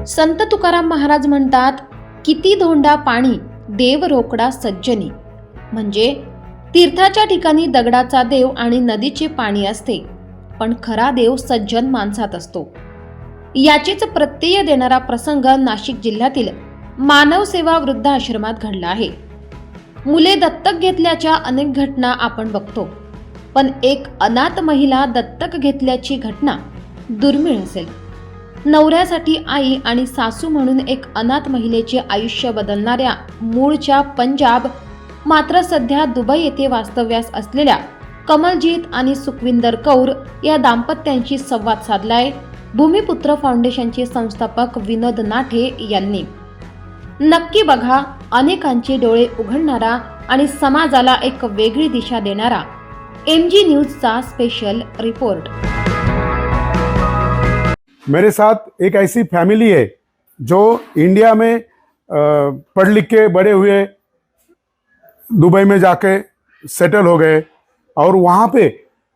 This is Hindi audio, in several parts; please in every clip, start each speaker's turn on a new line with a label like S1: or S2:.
S1: संत तुकाराम महाराज म्हणतात, किती धोंडा पाणी देव रोकडा सज्जनी. म्हणजे तीर्थाच्या ठिकाणी दगडाचा देव आणि नदीचे पाणी असते, पण खरा देव सज्जन माणसात असतो. याचीच प्रत्यय देणारा प्रसंग नाशिक जिल्ह्यातील मानव सेवा वृद्धाश्रमात घडला आहे. मुले दत्तक घेतल्याच्या अनेक घटना आपण बघतो, पण एक अनाथ महिला दत्तक घेतल्याची घटना दुर्मिळ असेल. नवऱ्यासाठी आई आणि सासू म्हणून एक अनाथ महिलेचे आयुष्य बदलणाऱ्या मूळच्या पंजाब मात्र सध्या दुबई येथे वास्तव्यास असलेल्या कमलजीत आणि सुखविंदर कौर या दाम्पत्यांशी संवाद साधलाय भूमिपुत्र फाउंडेशनचे संस्थापक विनोद नाठे यांनी. नक्की बघा अनेकांचे डोळे उघडणारा आणि समाजाला एक वेगळी दिशा देणारा MG न्यूजचा स्पेशल रिपोर्ट.
S2: मेरे साथ एक ऐसी फैमिली है जो इंडिया में पढ़ लिख के बड़े हुए, दुबई में जाके सेटल हो गए. और वहाँ पे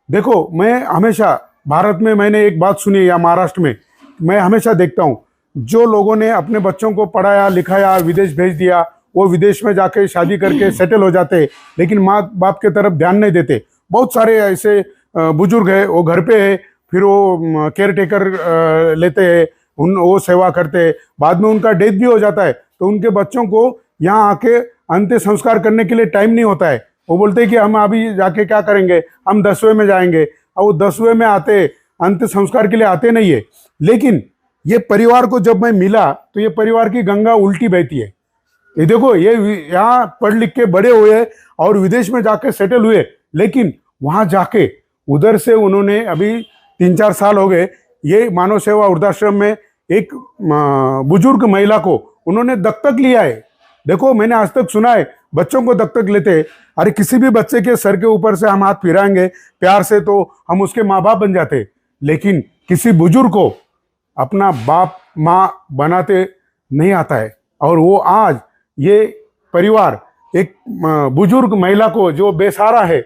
S2: देखो, मैं हमेशा भारत में मैंने एक बात सुनी, या महाराष्ट्र में मैं हमेशा देखता हूँ, जो लोगों ने अपने बच्चों को पढ़ाया लिखाया विदेश भेज दिया, वो विदेश में जाके शादी करके सेटल हो जाते, लेकिन माँ बाप के तरफ ध्यान नहीं देते. बहुत सारे ऐसे बुजुर्ग है, वो घर पे है, फिर वो केयर टेकर लेते हैं, वो सेवा करते हैं, बाद में उनका डेथ भी हो जाता है, तो उनके बच्चों को यहाँ आके अंत्य संस्कार करने के लिए टाइम नहीं होता है. वो बोलते हैं कि हम अभी जाके क्या करेंगे, हम 10वें में जाएंगे, और वो 10वें में आते अंत्य संस्कार के लिए आते नहीं है. लेकिन ये परिवार को जब मैं मिला तो ये परिवार की गंगा उल्टी बहती है. ये देखो, ये यहाँ पढ़ लिख के बड़े हुए और विदेश में जाके सेटल हुए, लेकिन वहाँ जाके उधर से उन्होंने अभी 3-4 साल हो गए, ये मानव सेवा वृद्धाश्रम में एक बुजुर्ग महिला को उन्होंने दत्तक लिया है. देखो, मैंने आज तक सुना है बच्चों को दत्तक लेते हैं, अरे किसी भी बच्चे के सर के ऊपर से हम हाथ फिराएंगे प्यार से तो हम उसके माँ बाप बन जाते, लेकिन किसी बुजुर्ग को अपना बाप माँ बनाते नहीं आता है. और वो आज ये परिवार एक बुजुर्ग महिला को जो बेसहारा है,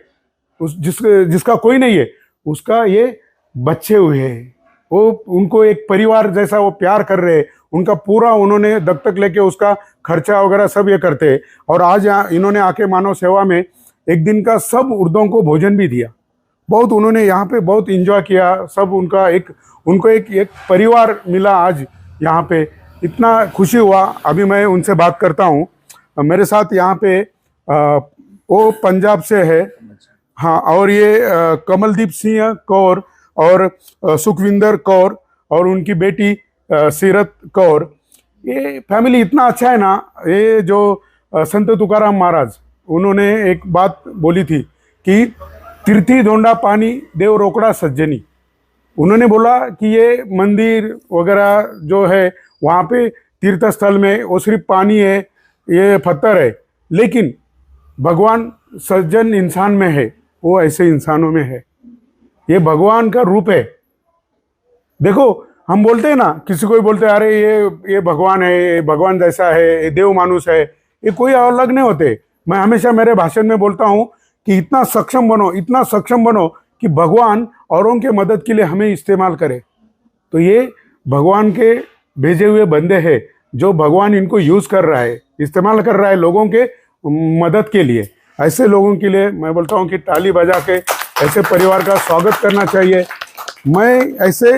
S2: जिसका कोई नहीं है, उसका ये बच्चे हुए हैं, वो उनको एक परिवार जैसा वो प्यार कर रहे हैं, उनका पूरा उन्होंने दत्तक लेके उसका खर्चा वगैरह सब ये करते हैं. और आज यहाँ इन्होंने आके मानव सेवा में एक दिन का सब उर्दों को भोजन भी दिया. बहुत उन्होंने यहाँ पे बहुत इंजॉय किया. सब उनको एक परिवार मिला आज यहाँ पे, इतना खुशी हुआ. अभी मैं उनसे बात करता हूँ. मेरे साथ यहाँ पे वो पंजाब से है, हाँ, और ये कमलदीप सिंह कौर और सुखविंदर कौर और उनकी बेटी सीरत कौर. ये फैमिली इतना अच्छा है ना. ये जो संत तुकाराम महाराज, उन्होंने एक बात बोली थी कि तीर्थी धोंडा पानी देव रोकड़ा सज्जनी. उन्होंने बोला कि ये मंदिर वगैरह जो है वहाँ पे तीर्थ स्थल में वो सिर्फ पानी है, ये पत्थर है, लेकिन भगवान सज्जन इंसान में है, वो ऐसे इंसानों में है. ये भगवान का रूप है. देखो, हम बोलते हैं ना, किसी को भी बोलते हैं अरे ये भगवान है, ये भगवान जैसा है, ये देव मानुष है, ये कोई अलग नहीं होते. मैं हमेशा मेरे भाषण में बोलता हूँ कि इतना सक्षम बनो कि भगवान औरों के मदद के लिए हमें इस्तेमाल करे. तो ये भगवान के भेजे हुए बंदे हैं, जो भगवान इनको यूज़ कर रहा है, इस्तेमाल कर रहा है लोगों के मदद के लिए. ऐसे लोगों के लिए मैं बोलता हूँ कि ताली बजा के ऐसे परिवार का स्वागत करना चाहिए. मैं ऐसे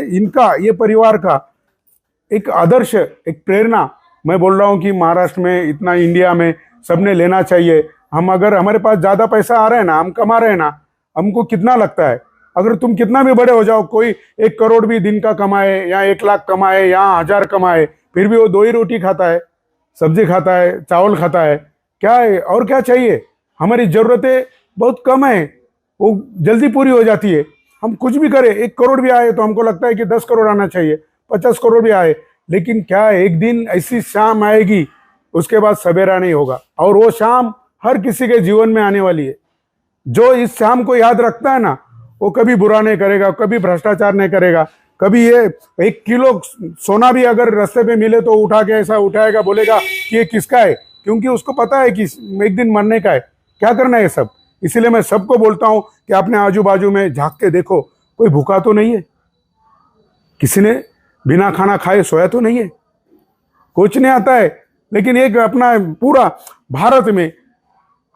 S2: ये परिवार का एक आदर्श, एक प्रेरणा मैं बोल रहा हूँ कि महाराष्ट्र में, इतना इंडिया में सबने लेना चाहिए. हम अगर हमारे पास ज़्यादा पैसा आ रहा है ना, हम कमा रहे हैं ना, हमको कितना लगता है, अगर तुम कितना भी बड़े हो जाओ, कोई 1 करोड़ भी दिन का कमाए या 1 लाख कमाए या 1000 कमाए, फिर भी वो 2 ही रोटी खाता है, सब्जी खाता है, चावल खाता है. क्या है और क्या चाहिए? हमारी ज़रूरतें बहुत कम है, वो जल्दी पूरी हो जाती है. हम कुछ भी करें, 1 करोड़ भी आए तो हमको लगता है कि 10 करोड़ आना चाहिए, 50 करोड़ भी आए, लेकिन क्या है, एक दिन ऐसी शाम आएगी, उसके बाद सवेरा नहीं होगा. और वो शाम हर किसी के जीवन में आने वाली है. जो इस शाम को याद रखता है ना, वो कभी बुरा नहीं करेगा, कभी भ्रष्टाचार नहीं करेगा, कभी ये 1 किलो सोना भी अगर रास्ते पे मिले तो उठा के ऐसा उठाएगा, बोलेगा कि ये किसका है, क्योंकि उसको पता है कि एक दिन मरने का है. क्या करना है ये सब. इसीलिए मैं सबको बोलता हूँ कि अपने आजू बाजू में झांक के देखो, कोई भूखा तो नहीं है, किसी ने बिना खाना खाए सोया तो नहीं है. कुछ नहीं आता है। लेकिन एक अपना पूरा भारत में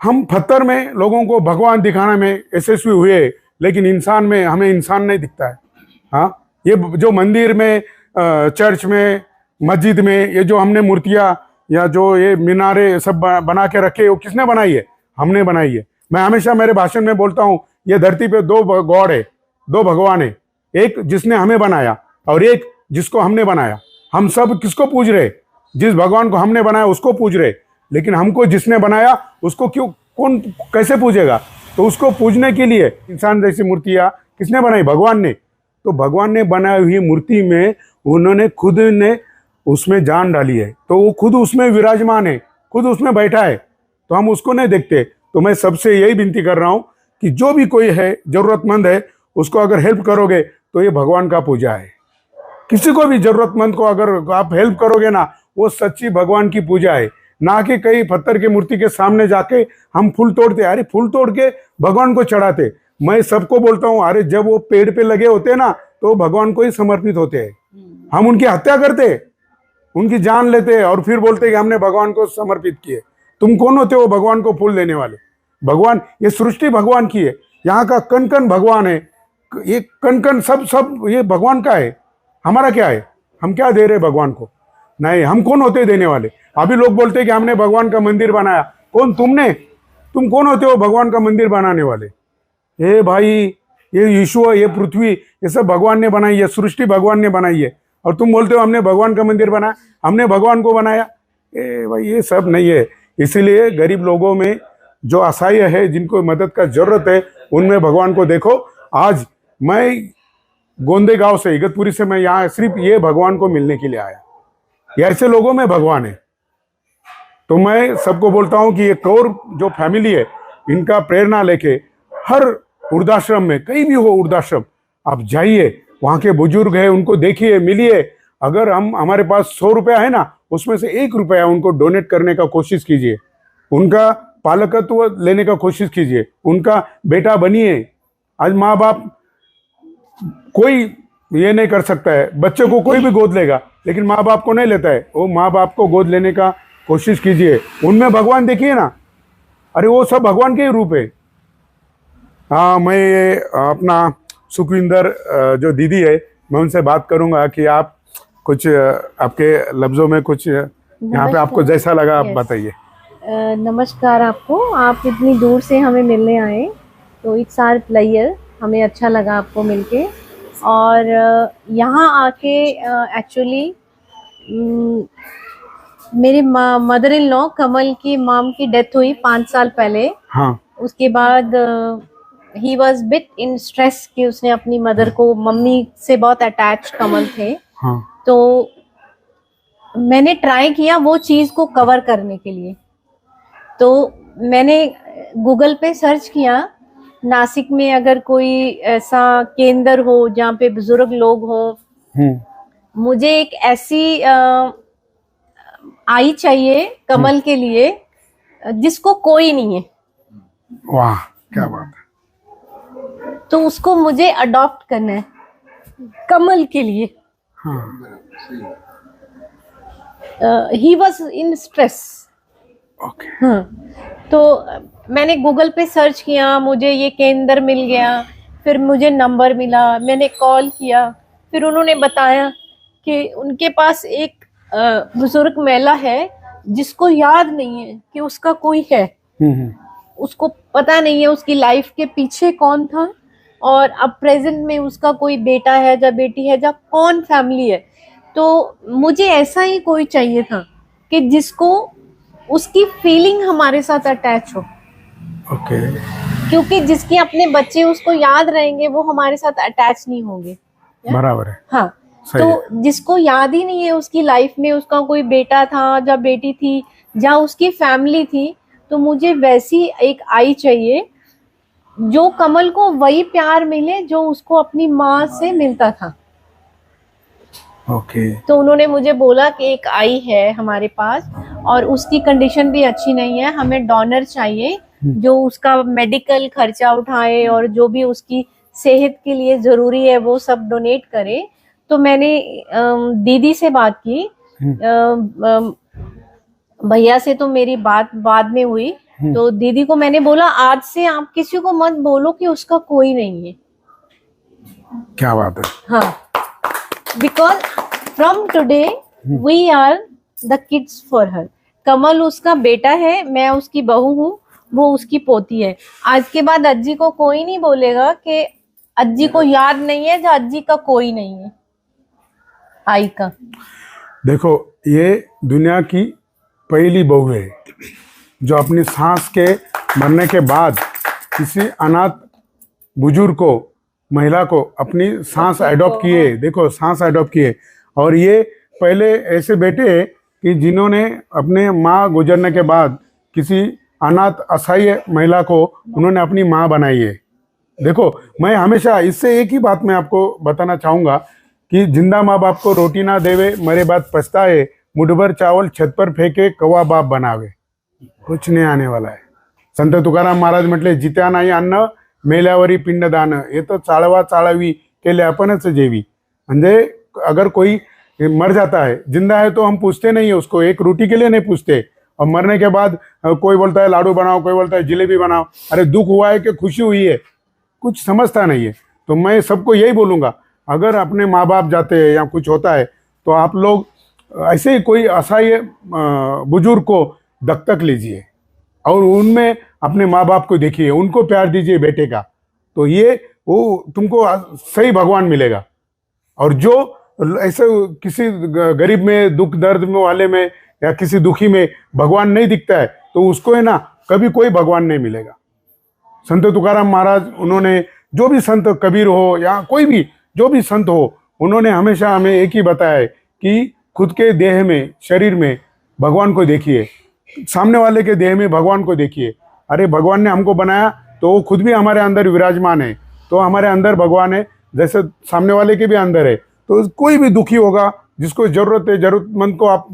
S2: हम पत्थर में लोगों को भगवान दिखाने में यशस्वी हुए, लेकिन इंसान में हमें इंसान नहीं दिखता है। हाँ, ये जो मंदिर में, चर्च में, मस्जिद में ये जो हमने मूर्तियां या जो ये मीनारे सब बना के रखे, वो किसने बनाई है? हमने बनाई है। मैं हमेशा मेरे भाषण में बोलता हूँ, ये धरती पे दो गॉड है, दो भगवान है, एक जिसने हमें बनाया और एक जिसको हमने बनाया। हम सब किसको पूज रहे? जिस भगवान को हमने बनाया उसको पूज रहे, लेकिन हमको जिसने बनाया उसको क्यों, कौन कैसे पूजेगा? तो उसको पूजने के लिए इंसान जैसी मूर्तियां किसने बनाई? भगवान ने। तो भगवान ने बनाई हुई मूर्ति में उन्होंने खुद ने उसमें जान डाली है, तो वो खुद उसमें विराजमान है, खुद उसमें बैठा है, तो हम उसको नहीं देखते। तो मैं सबसे यही विनती कर रहा हूं कि जो भी कोई है जरूरतमंद है, उसको अगर हेल्प करोगे तो ये भगवान का पूजा है। किसी को भी जरूरतमंद को अगर आप हेल्प करोगे ना, वो सच्ची भगवान की पूजा है। ना कि कई पत्थर की मूर्ति के सामने जाके हम फूल तोड़ते, अरे फूल तोड़ के भगवान को चढ़ाते। मैं सबको बोलता हूँ, अरे जब वो पेड़ पे लगे होते ना, तो भगवान को ही समर्पित होते हैं। हम उनकी हत्या करते, उनकी जान लेते और फिर बोलते कि हमने भगवान को समर्पित किए। तुम कौन होते हो भगवान को फूल देने वाले? भगवान, ये सृष्टि भगवान की है, यहाँ का कण कण भगवान है, ये कण कण सब ये भगवान का है। हमारा क्या है? हम क्या दे रहे भगवान को? नहीं, हम कौन होते देने वाले? अभी लोग बोलते कि हमने भगवान का मंदिर बनाया। कौन? तुमने? तुम कौन होते हो भगवान का मंदिर बनाने वाले? ए भाई, ये विश्व, ये पृथ्वी, ये सब भगवान ने बनाई है, सृष्टि भगवान ने बनाई है, और तुम बोलते हो हमने भगवान का मंदिर बनाया, हमने भगवान को बनाया। ए भाई, ये सब नहीं है। इसीलिए गरीब लोगों में जो असहाय है, जिनको मदद का जरूरत है, उनमें भगवान को देखो। आज मैं गोंदे गांव से, इगतपुरी से मैं यहाँ सिर्फ ये भगवान को मिलने के लिए आया। ये ऐसे लोगों में भगवान है। तो मैं सबको बोलता हूँ कि ये कौर जो फैमिली है, इनका प्रेरणा लेके हर वृद्धाश्रम में, कहीं भी हो वृद्धाश्रम, आप जाइए, वहाँ के बुजुर्ग है उनको देखिए, मिलिए। अगर हमारे पास 100 रुपया है ना, उसमें से 1 रुपया उनको डोनेट करने का कोशिश कीजिए, उनका पालकत्व लेने का कोशिश कीजिए, उनका बेटा बनिए। आज माँ बाप कोई ये नहीं कर सकता है, बच्चे को कोई भी गोद लेगा, लेकिन माँ बाप को नहीं लेता है। वो माँ बाप को गोद लेने का कोशिश कीजिए, उनमें भगवान देखिए ना। अरे वो सब भगवान के ही रूप है। हाँ, मैं ये अपना सुखविंदर जो दीदी है, मैं उनसे बात करूंगा कि आप कुछ आपके लफ्जों में कुछ यहाँ पे आपको जैसा लगा आप बताइए।
S3: नमस्कार आपको। आप इतनी दूर से हमें मिलने आए, तो इट्स आवर प्लेजर, हमें अच्छा लगा आपको मिलके। और यहाँ आके एक्चुअली मेरे मदर इन लॉ कमल की मॉम की डेथ हुई 5 साल पहले।
S2: हाँ।
S3: उसके बाद he was bit in stress कि उसने अपनी मदर को, मम्मी से बहुत अटैच कमल थे।
S2: हाँ।
S3: तो मैंने ट्राई किया वो चीज़ को कवर करने के लिए। तो मैंने गूगल पे सर्च किया, नासिक में अगर कोई ऐसा केंद्र हो जहाँ पे बुजुर्ग लोग हो, मुझे एक ऐसी आई चाहिए कमल के लिए जिसको कोई नहीं है।
S2: वाह, क्या बात है।
S3: तो उसको मुझे अडॉप्ट करना है कमल के लिए। He was in stress. हाँ, तो मैंने गूगल पे सर्च किया, मुझे ये केंद्र मिल गया, फिर मुझे नंबर मिला, मैंने कॉल किया, फिर उन्होंने बताया कि उनके पास एक बुजुर्ग महिला है जिसको याद नहीं है कि उसका कोई है। उसको पता नहीं है उसकी लाइफ के पीछे कौन था, और अब प्रेजेंट में उसका कोई बेटा है या बेटी है या कौन फैमिली है। तो मुझे ऐसा ही कोई चाहिए था कि जिसको उसकी फीलिंग हमारे साथ अटैच हो। क्योंकि जिसके अपने बच्चे उसको याद रहेंगे, वो हमारे साथ अटैच नहीं होंगे।
S2: बराबर है।
S3: हाँ, तो जिसको याद ही नहीं है उसकी लाइफ में उसका कोई बेटा था या बेटी थी या उसकी फैमिली थी, तो मुझे वैसी एक आई चाहिए जो कमल को वही प्यार मिले जो उसको अपनी माँ से मिलता था। तो उन्होंने मुझे बोला कि एक आई है हमारे पास और उसकी कंडीशन भी अच्छी नहीं है, हमें डोनर चाहिए जो उसका मेडिकल खर्चा उठाए और जो भी उसकी सेहत के लिए जरूरी है वो सब डोनेट करे। तो मैंने दीदी से बात की भैया से तो मेरी बात बाद में हुई, तो दीदी को मैंने बोला आज से आप किसी को मत बोलो कि उसका कोई नहीं है।
S2: क्या बात है।
S3: हाँ, because from today we are the kids for her. Kamal उसका बेटा है, मैं उसकी बहू हूँ, वो उसकी पोती है। आज के बाद अज्जी को कोई नहीं बोलेगा कि अज्जी को याद नहीं है, जो अज्जी का कोई नहीं है आई का।
S2: देखो, ये दुनिया की पहली बहू है जो अपनी सांस के मरने के बाद किसी अनाथ बुजुर्ग को, महिला को अपनी सांस अडॉप्ट किए। देखो, सांस अडॉप्ट किए। और ये पहले ऐसे बेटे कि जिन्होंने अपने माँ गुजरने के बाद किसी अनाथ असहाय महिला को उन्होंने अपनी माँ बनाई है। देखो, मैं हमेशा इससे एक ही बात मैं आपको बताना चाहूँगा कि जिंदा माँ बाप को रोटी ना देवे, मरे बाद पछताए, मुठभर चावल छत पर फेंके, कौवा बाप बनावे, कुछ नहीं आने वाला है। संत तुकाराम महाराज म्हटले, जित्या नाही अन्न मेल्यावरी पिंडदान, हे तो चाळवा चाळावी केले आपणच जेवी। म्हणजे अगर कोई मर जाता है, जिंदा है तो हम पूछते नहीं है उसको, एक रोटी के लिए नहीं पूछते, और मरने के बाद कोई बोलता है लाडू बनाओ, कोई बोलता है जिलेबी बनाओ। अरे दुख हुआ है कि खुशी हुई है, कुछ समझता नहीं है। तो मैं सबको यही बोलूँगा, अगर अपने माँ बाप जाते हैं या कुछ होता है तो आप लोग ऐसे ही कोई असहाय बुजुर्ग को दत्तक लीजिए और उनमें अपने माँ बाप को देखिए, उनको प्यार दीजिए बेटे का, तो ये वो तुमको सही भगवान मिलेगा। और जो ऐसे किसी गरीब में, दुख दर्द में वाले में या किसी दुखी में भगवान नहीं दिखता है, तो उसको है ना कभी कोई भगवान नहीं मिलेगा। संत तुकाराम महाराज, उन्होंने जो भी संत, कबीर हो या कोई भी जो भी संत हो, उन्होंने हमेशा हमें एक ही बताया है कि खुद के देह में, शरीर में भगवान को देखिए, सामने वाले के देह में भगवान को देखिए। अरे भगवान ने हमको बनाया तो वो खुद भी हमारे अंदर विराजमान है, तो हमारे अंदर भगवान है, जैसे सामने वाले के भी अंदर है। तो कोई भी दुखी होगा, जिसको जरूरत है, जरूरतमंद को आप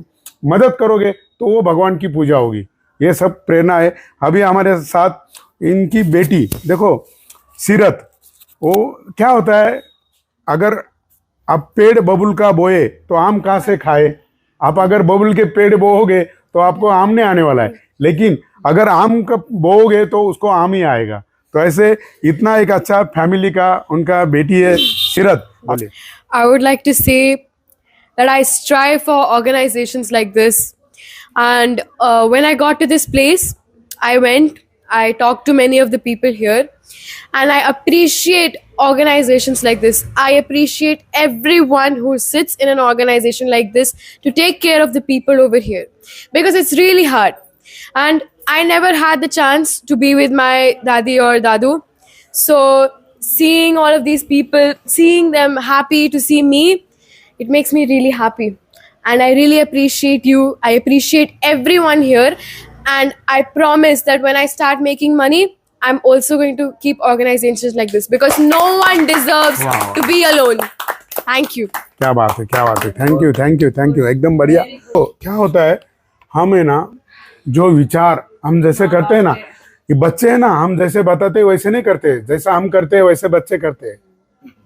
S2: मदद करोगे तो वो भगवान की पूजा होगी। ये सब प्रेरणा है। अभी हमारे साथ इनकी बेटी देखो, सीरत, वो क्या होता है, अगर आप पेड़ बबुल का बोए तो आम कहाँ से खाए। आप अगर बबुल के पेड़ बोओगे तो आपको आम नहीं आने वाला है, लेकिन अगर आम का बोओगे तो उसको आम ही आएगा। तो ऐसे इतना एक अच्छा फैमिली का उनका बेटी है सीरत। बोलिए।
S4: I would like to say that I strive for organizations like this. And when I got to this place, I talked to many of the people here, and I appreciate organizations like this. I appreciate everyone who sits in an organization like this to take care of the people over here, because it's really hard. And I never had the chance to be with my dadi or dadu. So seeing all of these people, seeing them happy to see me, it makes me really happy. And I really appreciate you. I appreciate everyone here. And I promise that when I start making money, I'm also going to keep organizations like this, because no one deserves to be alone. Thank you.
S2: क्या बात है, क्या बात है। Thank you, thank you, thank you, एकदम बढ़िया। तो क्या होता है, हम है ना, जो विचार हम जैसे करते हैं ना, ये बच्चे हैं ना, हम जैसे बताते हैं वैसे नहीं करते, जैसा हम करते हैं वैसे बच्चे करते हैं।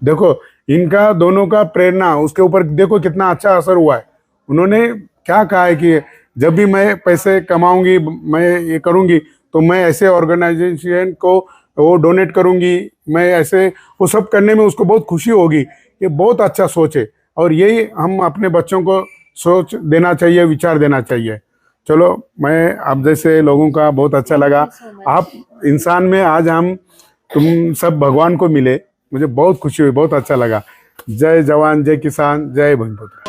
S2: देखो, इनका दोनों का प्रेरणा, उसके ऊपर देखो कितना अच्छा असर हुआ है। उन्होंने क्या कहा है कि जब भी मैं पैसे कमाऊंगी, मैं ये करूंगी, तो मैं ऐसे ऑर्गेनाइजेशन को वो डोनेट करूंगी, मैं ऐसे वो सब करने में उसको बहुत खुशी होगी। ये बहुत अच्छा सोच है, और यही हम अपने बच्चों को सोच देना चाहिए, विचार देना चाहिए। चलो, मैं आप जैसे लोगों का बहुत अच्छा लगा। आप इंसान में आज तुम सब भगवान को मिले, मुझे बहुत खुशी हुई, बहुत अच्छा लगा। जय जवान, जय किसान, जय भूमिपुत्र।